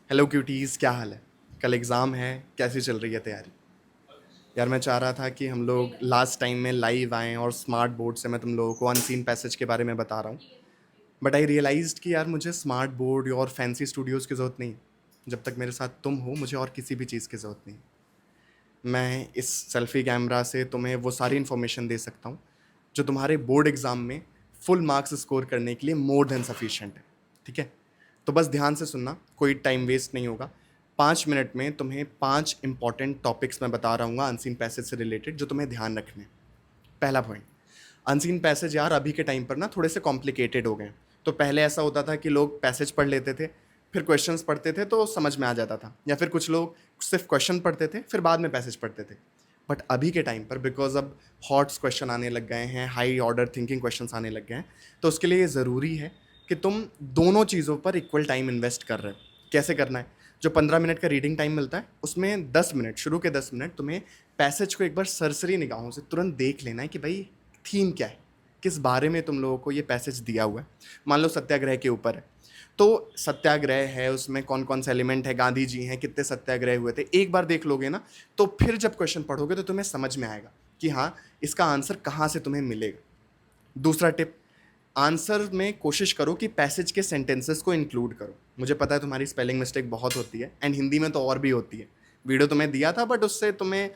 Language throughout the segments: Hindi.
हेलो क्यूटीज़, क्या हाल है? कल एग्ज़ाम है, कैसी चल रही है तैयारी? यार मैं चाह रहा था कि हम लोग लास्ट टाइम में लाइव आएँ और स्मार्ट बोर्ड से मैं तुम लोगों को अनसीन पैसेज के बारे में बता रहा हूँ। बट आई रियलाइज़्ड कि यार मुझे स्मार्ट बोर्ड और फैंसी स्टूडियोज़ की ज़रूरत नहीं है। जब तक मेरे साथ तुम हो, मुझे और किसी भी चीज़ की ज़रूरत नहीं। मैं इस सेल्फ़ी कैमरा से तुम्हें वो सारी इन्फॉर्मेशन दे सकता हूँ, जो तुम्हारे बोर्ड एग्ज़ाम में फुल मार्क्स स्कोर करने के लिए मोर देन सफिशिएंट है। ठीक है? तो बस ध्यान से सुनना, कोई टाइम वेस्ट नहीं होगा। 5 मिनट में तुम्हें 5 इंपॉर्टेंट टॉपिक्स मैं बता रहा हूँ अनसीन पैसेज से रिलेटेड, जो तुम्हें ध्यान रखने हैं। पहला पॉइंट, अनसीन पैसेज यार अभी के टाइम पर ना थोड़े से कॉम्प्लिकेटेड हो गए हैं। तो पहले ऐसा होता था कि लोग पैसेज पढ़ लेते थे, फिर क्वेश्चंस पढ़ते थे तो समझ में आ जाता था, या फिर कुछ लोग सिर्फ क्वेश्चन पढ़ते थे फिर बाद में पैसेज पढ़ते थे। बट अभी के टाइम पर बिकॉज अब हॉट्स क्वेश्चन आने लग गए हैं, हाई ऑर्डर थिंकिंग क्वेश्चंस आने लग गए हैं, तो उसके लिए ये ज़रूरी है कि तुम दोनों चीज़ों पर इक्वल टाइम इन्वेस्ट कर रहे हो। कैसे करना है? जो 15 मिनट का रीडिंग टाइम मिलता है उसमें 10 मिनट, शुरू के 10 मिनट तुम्हें पैसेज को एक बार सरसरी निगाहों से तुरंत देख लेना है कि भाई थीम क्या है, किस बारे में तुम लोगों को ये पैसेज दिया हुआ है। मान लो सत्याग्रह के ऊपर है, तो सत्याग्रह है, उसमें कौन कौन से एलिमेंट है, गांधी जी हैं, कितने सत्याग्रह हुए थे, एक बार देख लोगे ना तो फिर जब क्वेश्चन पढ़ोगे तो तुम्हें समझ में आएगा कि हाँ, इसका आंसर कहाँ से तुम्हें मिलेगा। दूसरा टिप, आंसर में कोशिश करो कि पैसेज के सेंटेंसेस को इंक्लूड करो। मुझे पता है तुम्हारी स्पेलिंग मिस्टेक बहुत होती है, एंड हिंदी में तो और भी होती है। वीडियो तुम्हें दिया था बट उससे तुम्हें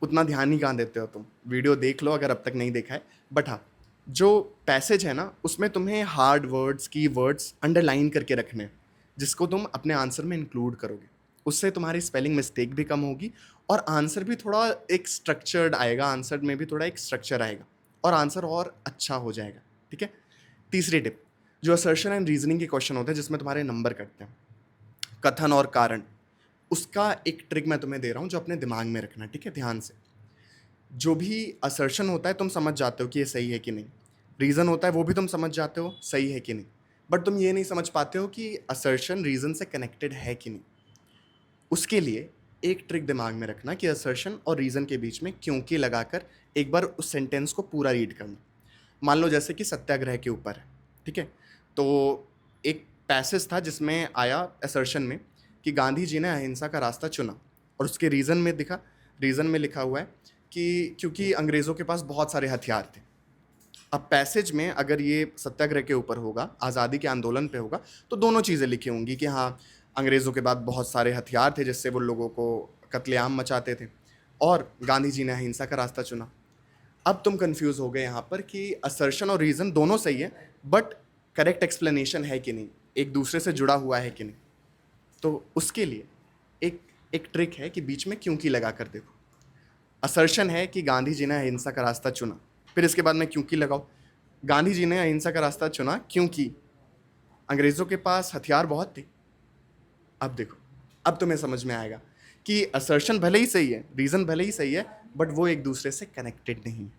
उतना ध्यान ही कहाँ देते हो तुम। वीडियो देख लो अगर अब तक नहीं देखा है। बट हाँ, जो पैसेज है ना उसमें तुम्हें हार्ड वर्ड्स, की वर्ड्स अंडरलाइन करके रखने हैं, जिसको तुम अपने आंसर में इंक्लूड करोगे। उससे तुम्हारी स्पेलिंग मिस्टेक भी कम होगी और आंसर भी थोड़ा एक स्ट्रक्चर्ड आएगा, आंसर में भी थोड़ा एक स्ट्रक्चर आएगा और आंसर और अच्छा हो जाएगा। ठीक है? तीसरी टिप, जो असर्शन एंड रीजनिंग के क्वेश्चन होते हैं जिसमें तुम्हारे नंबर कटते हैं, कथन और कारण, उसका एक ट्रिक मैं तुम्हें दे रहा हूँ जो अपने दिमाग में रखना। ठीक है? ध्यान से। जो भी असर्शन होता है तुम समझ जाते हो कि ये सही है कि नहीं, रीज़न होता है वो भी तुम समझ जाते हो सही है कि नहीं, बट तुम ये नहीं समझ पाते हो कि असर्शन रीज़न से कनेक्टेड है कि नहीं। उसके लिए एक ट्रिक दिमाग में रखना कि असर्शन और रीज़न के बीच में क्योंकि लगाकर एक बार उस सेंटेंस को पूरा रीड करना। मान लो जैसे कि सत्याग्रह के ऊपर है। ठीक है? तो एक पैसेज था जिसमें आया असर्शन में कि गांधी जी ने अहिंसा का रास्ता चुना, और उसके रीज़न में दिखा, रीज़न में लिखा हुआ है कि क्योंकि अंग्रेज़ों के पास बहुत सारे हथियार थे। अब पैसेज में अगर ये सत्याग्रह के ऊपर होगा, आज़ादी के आंदोलन पे होगा, तो दोनों चीज़ें लिखी होंगी कि हाँ, अंग्रेज़ों के पास बहुत सारे हथियार थे जिससे वो लोगों को कत्लेआम मचाते थे, और गांधी जी ने अहिंसा का रास्ता चुना। अब तुम कंफ्यूज हो गए यहाँ पर कि असर्शन और रीज़न दोनों सही है, बट करेक्ट एक्सप्लेनेशन है कि नहीं, एक दूसरे से जुड़ा हुआ है कि नहीं। तो उसके लिए एक एक ट्रिक है कि बीच में क्योंकि लगा कर देखो। असर्शन है कि गांधी जी ने अहिंसा का रास्ता चुना, फिर इसके बाद में क्योंकि लगाओ। गांधी जी ने अहिंसा का रास्ता चुना क्योंकि अंग्रेज़ों के पास हथियार बहुत थे। अब देखो, अब तुम्हें समझ में आएगा कि असर्शन भले ही सही है, रीज़न भले ही सही है, बट वो एक दूसरे से कनेक्टेड नहीं है।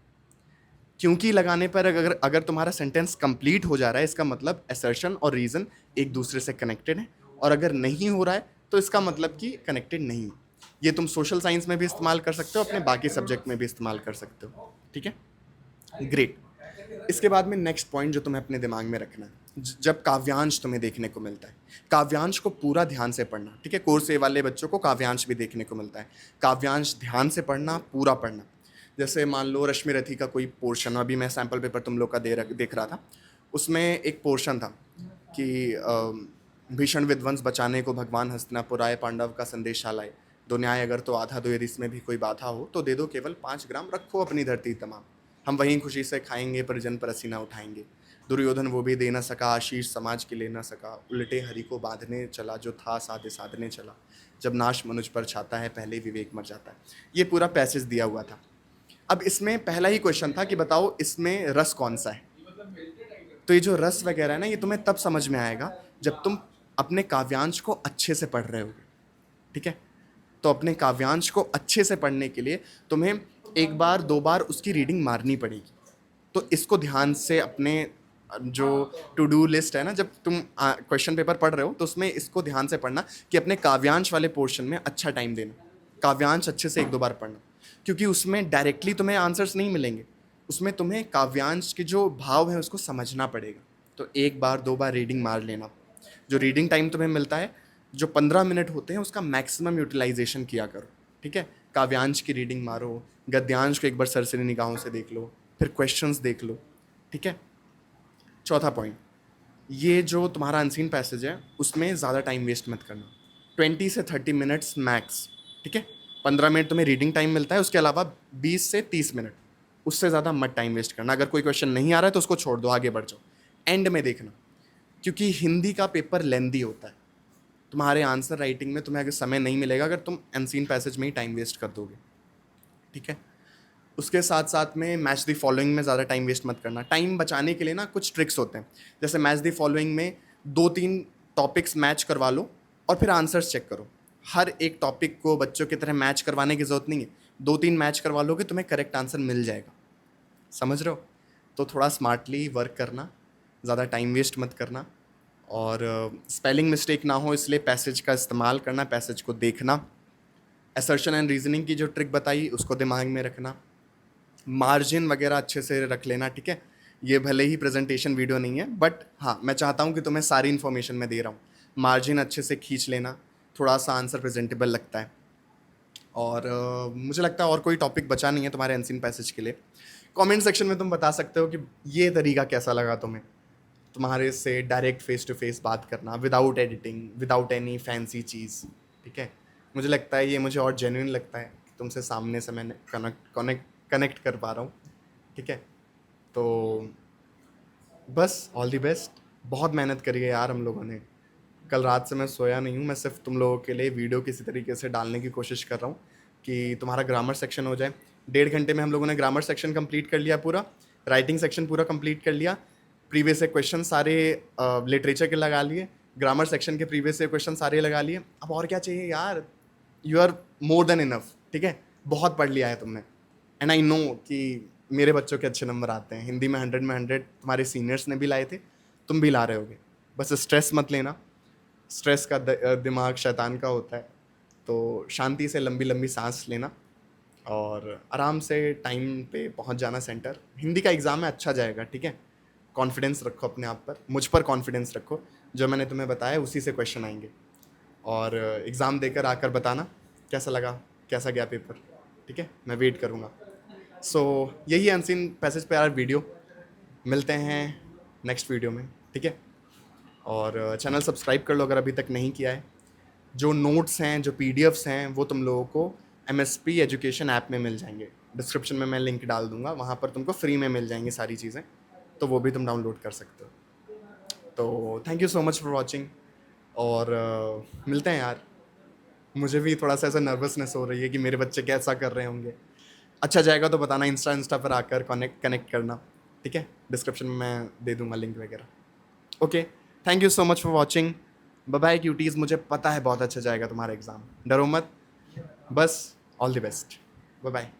क्योंकि लगाने पर अगर अगर तुम्हारा सेंटेंस कंप्लीट हो जा रहा है, इसका मतलब असर्शन और रीज़न एक दूसरे से कनेक्टेड है, और अगर नहीं हो रहा है तो इसका मतलब कि कनेक्टेड नहीं है। ये तुम सोशल साइंस में भी इस्तेमाल कर सकते हो, अपने बाकी सब्जेक्ट में भी इस्तेमाल कर सकते हो। ठीक है? ग्रेट। इसके बाद में नेक्स्ट पॉइंट जो तुम्हें अपने दिमाग में रखना है, जब काव्यांश तुम्हें देखने को मिलता है, काव्यांश को पूरा ध्यान से पढ़ना। ठीक है? कोर्स ए वाले बच्चों को काव्यांश भी देखने को मिलता है। काव्यांश ध्यान से पढ़ना, पूरा पढ़ना। जैसे मान लो रश्मि रथी का कोई पोर्शन, अभी मैं सैम्पल पेपर तुम लोग का देख रहा था, उसमें एक पोर्शन था कि भीषण विध्वंस बचाने को भगवान हस्तिनापुर आए, पांडव का संदेशा लाए, दो न्याय अगर तो आधा दो, यदि इसमें भी कोई बाधा हो तो दे दो केवल 5 ग्राम, रखो अपनी धरती तमाम, हम वहीं खुशी से खाएंगे परिजन पर पसीना उठाएंगे। दुर्योधन वो भी दे न सका, आशीष समाज के ले न सका, उल्टे हरि को बांधने चला, जो था साधे साधने चला, जब नाश मनुज पर छाता है पहले विवेक मर जाता है। ये पूरा पैसेज दिया हुआ था। अब इसमें पहला ही क्वेश्चन था कि बताओ इसमें रस कौन सा है। तो ये जो रस वगैरह है ना, ये तुम्हें तब समझ में आएगा जब तुम अपने काव्यांश को अच्छे से पढ़ रहे होगे। ठीक है? तो अपने काव्यांश को अच्छे से पढ़ने के लिए तुम्हें एक बार दो बार उसकी रीडिंग मारनी पड़ेगी। तो इसको ध्यान से अपने जो टू डू लिस्ट है ना, जब तुम क्वेश्चन पेपर पढ़ रहे हो तो उसमें इसको ध्यान से पढ़ना कि अपने काव्यांश वाले पोर्शन में अच्छा टाइम देना, काव्यांश अच्छे से एक दो बार पढ़ना, क्योंकि उसमें डायरेक्टली तुम्हें आंसर्स नहीं मिलेंगे, उसमें तुम्हें काव्यांश के जो भाव है उसको समझना पड़ेगा। तो एक बार दो बार रीडिंग मार लेना। जो रीडिंग टाइम तुम्हें मिलता है, जो 15 मिनट होते हैं उसका मैक्सिमम यूटिलाइजेशन किया करो, ठीक है। काव्यांश की रीडिंग मारो, गद्यांश को एक बार सरसरी निगाहों से देख लो, फिर क्वेश्चंस देख लो, ठीक है। चौथा पॉइंट, ये जो तुम्हारा अनसीन पैसेज है उसमें ज़्यादा टाइम वेस्ट मत करना, 20 से 30 मिनट्स मैक्स, ठीक है। 15 मिनट तुम्हें रीडिंग टाइम मिलता है, उसके अलावा 20 से 30 मिनट, उससे ज़्यादा मत टाइम वेस्ट करना। अगर कोई क्वेश्चन नहीं आ रहा है तो उसको छोड़ दो, आगे बढ़ जाओ, एंड में देखना, क्योंकि हिंदी का पेपर लेंदी होता है। तुम्हारे आंसर राइटिंग में तुम्हें अगर समय नहीं मिलेगा अगर तुम अनसीन पैसेज में ही टाइम वेस्ट कर दोगे, ठीक है। उसके साथ साथ में मैच द फॉलोइंग में ज़्यादा टाइम वेस्ट मत करना। टाइम बचाने के लिए ना कुछ ट्रिक्स होते हैं, जैसे मैच द फॉलोइंग में 2-3 टॉपिक्स मैच करवा लो और फिर आंसर्स चेक करो। हर एक टॉपिक को बच्चों की तरह मैच करवाने की ज़रूरत नहीं है, 2-3 मैच करवा लोगे तुम्हें करेक्ट आंसर मिल जाएगा, समझ रहे हो। तो थोड़ा स्मार्टली वर्क करना, ज़्यादा टाइम वेस्ट मत करना, और स्पेलिंग मिस्टेक ना हो इसलिए पैसेज का इस्तेमाल करना, पैसेज को देखना, असर्शन एंड रीजनिंग की जो ट्रिक बताई उसको दिमाग में रखना, मार्जिन वगैरह अच्छे से रख लेना, ठीक है। ये भले ही प्रेजेंटेशन वीडियो नहीं है बट हाँ मैं चाहता हूँ कि तुम्हें सारी इन्फॉर्मेशन मैं दे रहा हूँ, मार्जिन अच्छे से खींच लेना, थोड़ा सा आंसर प्रेजेंटेबल लगता है। और मुझे लगता है और कोई टॉपिक बचा नहीं है तुम्हारे अनसीन पैसेज के लिए। कमेंट सेक्शन में तुम बता सकते हो कि ये तरीका कैसा लगा तुम्हें, तुम्हारे से डायरेक्ट फेस टू फेस बात करना, without editing, without any fancy चीज़, ठीक है। मुझे लगता है ये मुझे और जेन्युइन लगता है कि तुमसे सामने से मैंने कनेक्ट कर पा रहा हूँ, ठीक है। तो बस ऑल दी बेस्ट। बहुत मेहनत करी है यार हम लोगों ने, कल रात से मैं सोया नहीं हूँ, मैं सिर्फ तुम लोगों के लिए वीडियो किसी तरीके से डालने की कोशिश कर रहा हूँ कि तुम्हारा ग्रामर सेक्शन हो जाए। 1.5 घंटे में हम लोगों ने ग्रामर सेक्शन कंप्लीट कर लिया पूरा, राइटिंग सेक्शन पूरा कंप्लीट कर लिया, प्रीवियस से क्वेश्चन सारे लिटरेचर के लगा लिए, ग्रामर सेक्शन के प्रीवियस से क्वेश्चन सारे लगा लिए। अब और क्या चाहिए यार, you are more than enough, ठीक है। बहुत पढ़ लिया है तुमने, एंड आई नो कि मेरे बच्चों के अच्छे नंबर आते हैं हिंदी में, 100 में 100 तुम्हारे सीनियर्स ने भी लाए थे, तुम भी ला रहे होगे। बस स्ट्रेस मत लेना, स्ट्रेस का दिमाग शैतान का होता है, तो शांति से लंबी लंबी सांस लेना और आराम से टाइम पे पहुंच जाना सेंटर। हिंदी का एग्ज़ाम है, अच्छा जाएगा, ठीक है। कॉन्फिडेंस रखो अपने आप पर, मुझ पर कॉन्फिडेंस रखो, जो मैंने तुम्हें बताया उसी से क्वेश्चन आएंगे। और एग्ज़ाम देकर आकर बताना कैसा लगा, कैसा गया पेपर, ठीक है। मैं वेट करूँगा। सो यही अनसीन पैसेज पे यार वीडियो, मिलते हैं नेक्स्ट वीडियो में, ठीक है। और चैनल सब्सक्राइब कर लो अगर अभी तक नहीं किया है। जो नोट्स हैं, जो पीडीएफ्स हैं, वो तुम लोगों को एमएसपी एजुकेशन ऐप में मिल जाएंगे, डिस्क्रिप्शन में मैं लिंक डाल दूंगा, वहाँ पर तुमको फ्री में मिल जाएंगी सारी चीज़ें, तो वो भी तुम डाउनलोड कर सकते हो। तो thank you so much for watching, और मिलते हैं यार। मुझे भी थोड़ा सा ऐसा नर्वसनेस हो रही है कि मेरे बच्चे कैसा कर रहे होंगे। अच्छा जाएगा तो बताना, इंस्टा पर आकर कनेक्ट करना, ठीक है। डिस्क्रिप्शन में मैं दे दूंगा लिंक वगैरह। Okay, thank you so much for watching, bye bye cuties. मुझे पता है बहुत अच्छा जाएगा तुम्हारा एग्ज़ाम, डरो मत, बस all the best, bye bye.